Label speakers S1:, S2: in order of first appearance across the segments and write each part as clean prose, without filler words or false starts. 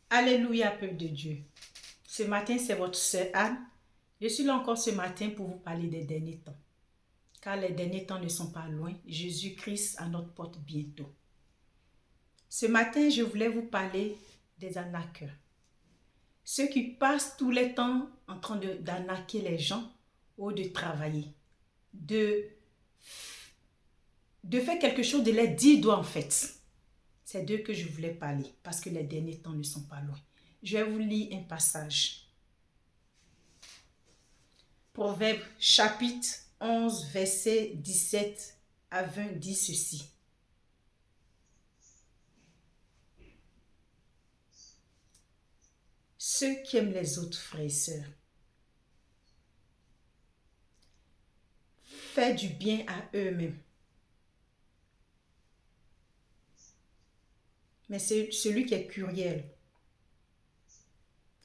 S1: Alléluia, peuple de Dieu. Ce matin, c'est votre sœur Anne. Je suis là encore ce matin pour vous parler des derniers temps. Car les derniers temps ne sont pas loin. Jésus-Christ à notre porte bientôt. Ce matin, je voulais vous parler des arnaqueurs. Ceux qui passent tout le temps en train d'arnaquer les gens ou de travailler. De faire quelque chose, de les dire doigts en fait. C'est d'eux que je voulais parler parce que les derniers temps ne sont pas loin. Je vais vous lire un passage. Proverbe chapitre 11, verset 17 à 20 dit ceci. Ceux qui aiment les autres frères et sœurs, font du bien à eux-mêmes. Mais c'est celui qui est cruel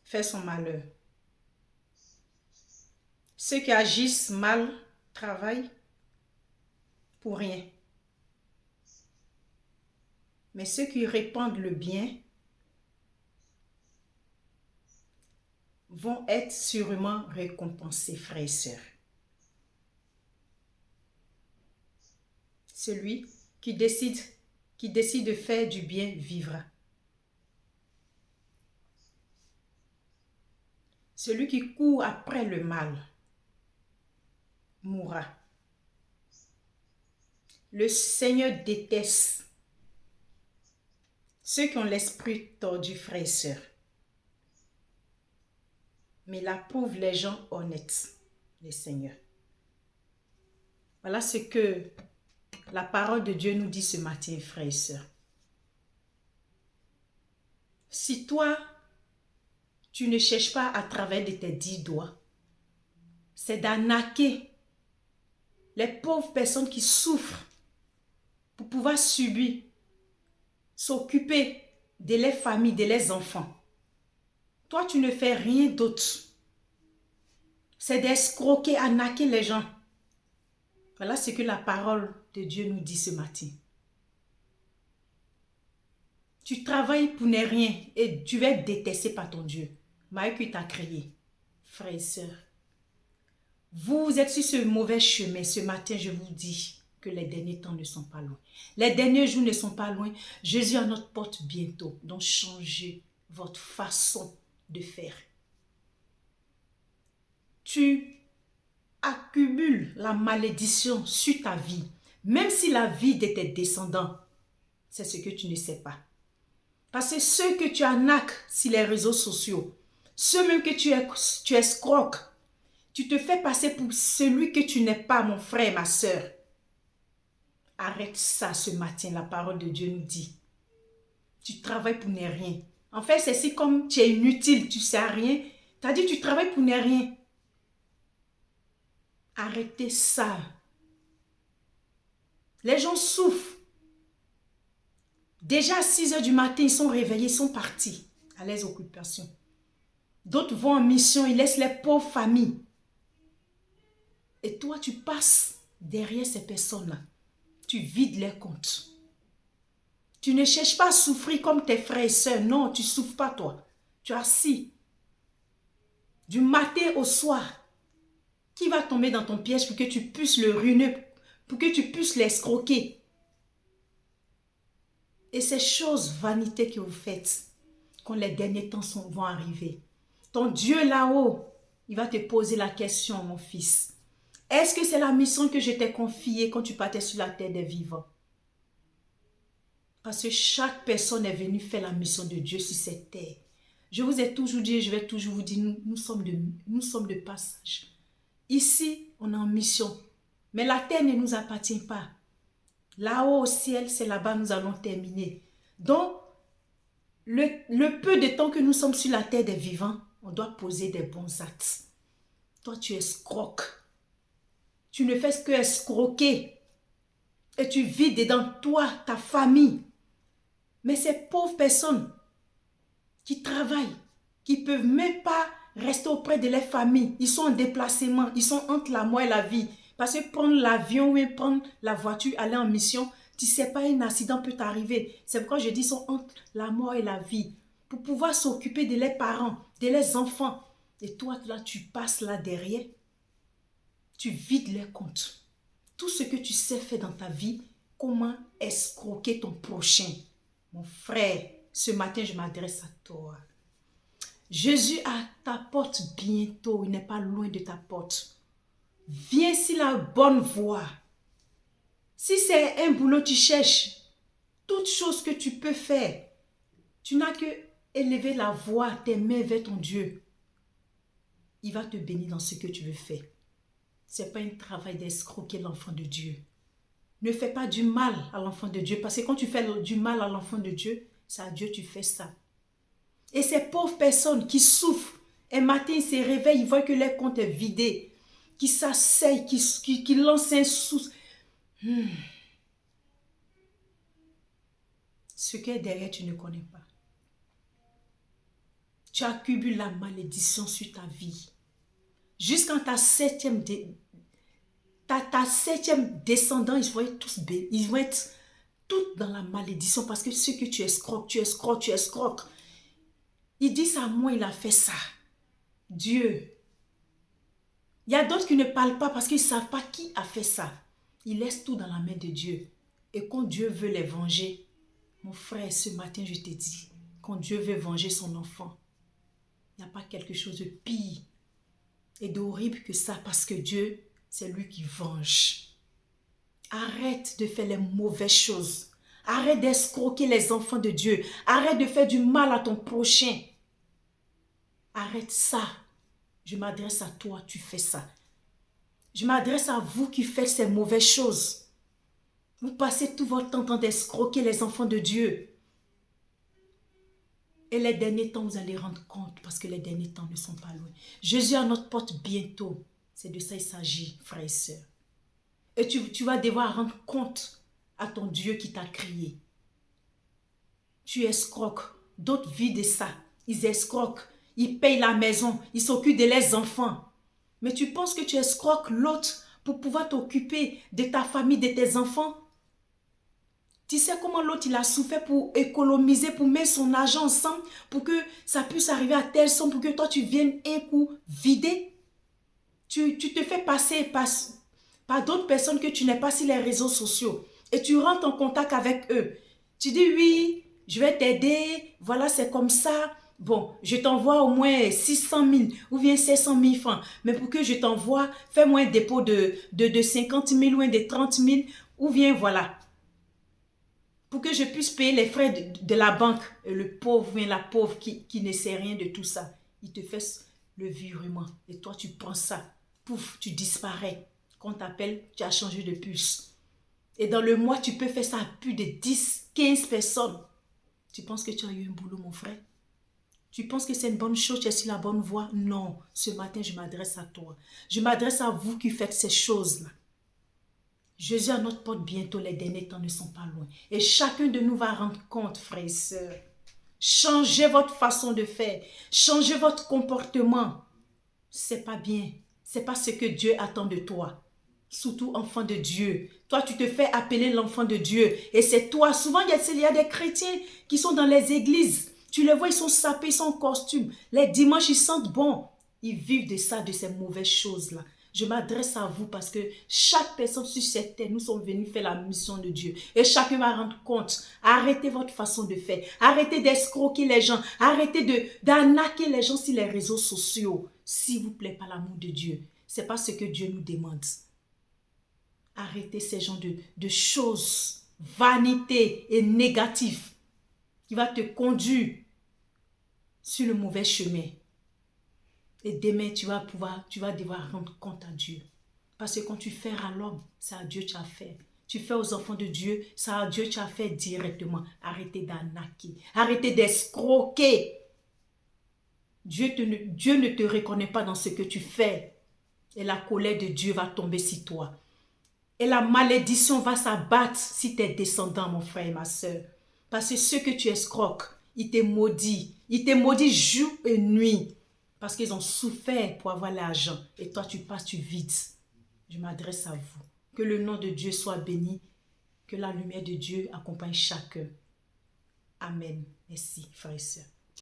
S1: fait son malheur. Ceux qui agissent mal travaillent pour rien. Mais ceux qui répandent le bien vont être sûrement récompensés, frères et sœurs. Celui qui décide de faire du bien vivra. Celui qui court après le mal mourra. Le Seigneur déteste ceux qui ont l'esprit tordu, frères et sœurs. Mais il approuve les gens honnêtes, le Seigneur. Voilà ce que la parole de Dieu nous dit ce matin, frères et sœurs. Si toi, tu ne cherches pas à travers de tes 10 doigts, c'est d'arnaquer les pauvres personnes qui souffrent pour pouvoir subir, s'occuper de leurs familles, de leurs enfants. Toi, tu ne fais rien d'autre. C'est d'escroquer, arnaquer les gens. Voilà ce que la parole de Dieu nous dit ce matin. Tu travailles pour ne rien et tu vas être détesté par ton Dieu. Malgré qu'il t'a créé. Frères et sœurs, vous êtes sur ce mauvais chemin. Ce matin, je vous dis que les derniers temps ne sont pas loin. Les derniers jours ne sont pas loin. Jésus est à notre porte bientôt. Donc, changez votre façon de faire. Tu accumules la malédiction sur ta vie. Même si la vie de tes descendants, c'est ce que tu ne sais pas. Parce que ceux que tu arnaques sur les réseaux sociaux, ceux même que tu escroques, tu te fais passer pour celui que tu n'es pas, mon frère, ma soeur. Arrête ça ce matin, la parole de Dieu nous dit. Tu travailles pour ne rien. En fait, c'est si comme tu es inutile, tu ne sais rien. Tu as dit tu travailles pour ne rien. Arrêtez ça. Les gens souffrent. Déjà à 6 heures du matin, ils sont réveillés, ils sont partis à leurs occupations. D'autres vont en mission, ils laissent les pauvres familles. Et toi, tu passes derrière ces personnes-là. Tu vides leurs comptes. Tu ne cherches pas à souffrir comme tes frères et sœurs. Non, tu ne souffres pas toi. Tu es assis. Du matin au soir. Qui va tomber dans ton piège pour que tu puisses le ruiner, pour que tu puisses l'escroquer? Et ces choses vanité que vous faites, quand les derniers temps vont arriver, ton Dieu là-haut, il va te poser la question, mon fils. Est-ce que c'est la mission que je t'ai confiée quand tu partais sur la terre des vivants? Parce que chaque personne est venue faire la mission de Dieu sur cette terre. Je vous ai toujours dit et je vais toujours vous dire, nous sommes de passage. Ici, on est en mission. Mais la terre ne nous appartient pas. Là-haut au ciel, c'est là-bas nous allons terminer. Donc, le peu de temps que nous sommes sur la terre des vivants, on doit poser des bons actes. Toi, tu escroques. Tu ne fais que escroquer. Et tu vis dedans toi, ta famille. Mais ces pauvres personnes qui travaillent, qui ne peuvent même pas rester auprès de leurs familles, ils sont en déplacement, ils sont entre la mort et la vie. Parce que prendre l'avion ou prendre la voiture, aller en mission, tu ne sais pas, un accident peut t'arriver. C'est pourquoi je dis ils sont entre la mort et la vie. pour pouvoir s'occuper de leurs parents, de leurs enfants. Et toi, là, tu passes là derrière, tu vides leurs comptes. Tout ce que tu sais faire dans ta vie, comment escroquer ton prochain. Mon frère, ce matin, je m'adresse à toi. Jésus à ta porte bientôt, il n'est pas loin de ta porte. Viens sur la bonne voie. Si c'est un boulot que tu cherches, toute chose que tu peux faire, tu n'as que élever la voix, tes mains vers ton Dieu. Il va te bénir dans ce que tu veux faire. Ce n'est pas un travail d'escroquer l'enfant de Dieu. Ne fais pas du mal à l'enfant de Dieu, parce que quand tu fais du mal à l'enfant de Dieu, c'est à Dieu que tu fais ça. Et ces pauvres personnes qui souffrent, un matin ils se réveillent, ils voient que leur compte est vidé, qui s'asseyent, qui lancent un sou. Ce qui est derrière, tu ne connais pas. Tu accumules la malédiction sur ta vie. Jusqu'en ta septième descendant, ils vont être tous dans la malédiction parce que ce que tu escroques. Il dit ça, moi, il a fait ça. Dieu. Il y a d'autres qui ne parlent pas parce qu'ils ne savent pas qui a fait ça. Ils laissent tout dans la main de Dieu. Et quand Dieu veut les venger, mon frère, ce matin, je te dis, quand Dieu veut venger son enfant, il n'y a pas quelque chose de pire et d'horrible que ça, parce que Dieu, c'est lui qui venge. Arrête de faire les mauvaises choses. Arrête d'escroquer les enfants de Dieu. Arrête de faire du mal à ton prochain. Arrête ça. Je m'adresse à toi, tu fais ça. Je m'adresse à vous qui faites ces mauvaises choses. Vous passez tout votre temps en train d'escroquer les enfants de Dieu. Et les derniers temps, vous allez rendre compte parce que les derniers temps ne sont pas loin. Jésus à notre porte bientôt. C'est de ça il s'agit, frères et sœurs. Et tu vas devoir rendre compte à ton Dieu qui t'a créé. Tu escroques. D'autres vivent de ça. Ils escroquent. Ils payent la maison. Ils s'occupent de leurs enfants. Mais tu penses que tu escroques l'autre pour pouvoir t'occuper de ta famille, de tes enfants? Tu sais comment l'autre il a souffert pour économiser, pour mettre son argent ensemble, pour que ça puisse arriver à telle somme, pour que toi tu viennes un coup vider? Tu te fais passer par d'autres personnes que tu n'es pas sur les réseaux sociaux. Et tu rentres en contact avec eux. Tu dis oui, je vais t'aider, voilà c'est comme ça. Bon, je t'envoie au moins 600 000 ou bien 700 000 francs. Mais pour que je t'envoie, fais-moi un dépôt de 50 000 ou un de 30 000 ou bien voilà. Pour que je puisse payer les frais de la banque. Et le pauvre, la pauvre qui ne sait rien de tout ça, il te fait le virement. Et toi, tu prends ça. Pouf, tu disparais. Quand on t'appelle, tu as changé de puce. Et dans le mois, tu peux faire ça à plus de 10, 15 personnes. Tu penses que tu as eu un boulot, mon frère? Tu penses que c'est une bonne chose, tu es sur la bonne voie? Non. Ce matin, je m'adresse à toi. Je m'adresse à vous qui faites ces choses-là. Jésus à notre porte bientôt, les derniers temps ne sont pas loin. Et chacun de nous va rendre compte, frères et sœurs. Changez votre façon de faire. Changez votre comportement. C'est pas bien. C'est pas ce que Dieu attend de toi. Surtout enfant de Dieu. Toi, tu te fais appeler l'enfant de Dieu. Et c'est toi. Souvent, il y a des chrétiens qui sont dans les églises. Tu les vois, ils sont sapés, ils sont en costume. Les dimanches, ils sentent bon. Ils vivent de ça, de ces mauvaises choses-là. Je m'adresse à vous parce que chaque personne sur cette terre, nous sommes venus faire la mission de Dieu. Et chacun va rendre compte. Arrêtez votre façon de faire. Arrêtez d'escroquer les gens. Arrêtez d'arnaquer les gens sur les réseaux sociaux. S'il vous plaît, par l'amour de Dieu. Ce n'est pas ce que Dieu nous demande. Arrêtez ces genres de choses, vanité et négatives qui va te conduire sur le mauvais chemin. Et demain, tu vas devoir rendre compte à Dieu. Parce que quand tu fais à l'homme, c'est à Dieu que tu as fait. Tu fais aux enfants de Dieu, c'est à Dieu que tu as fait directement. Arrêtez d'arnaquer. Arrêtez d'escroquer. Dieu ne te reconnaît pas dans ce que tu fais. Et la colère de Dieu va tomber sur toi. Et la malédiction va s'abattre si tes descendants, mon frère et ma soeur. Parce que ceux que tu escroques, ils te maudit. Ils te maudit jour et nuit. Parce qu'ils ont souffert pour avoir l'argent. Et toi, tu passes, tu vides. Je m'adresse à vous. Que le nom de Dieu soit béni. Que la lumière de Dieu accompagne chacun. Amen. Merci, frères et sœurs.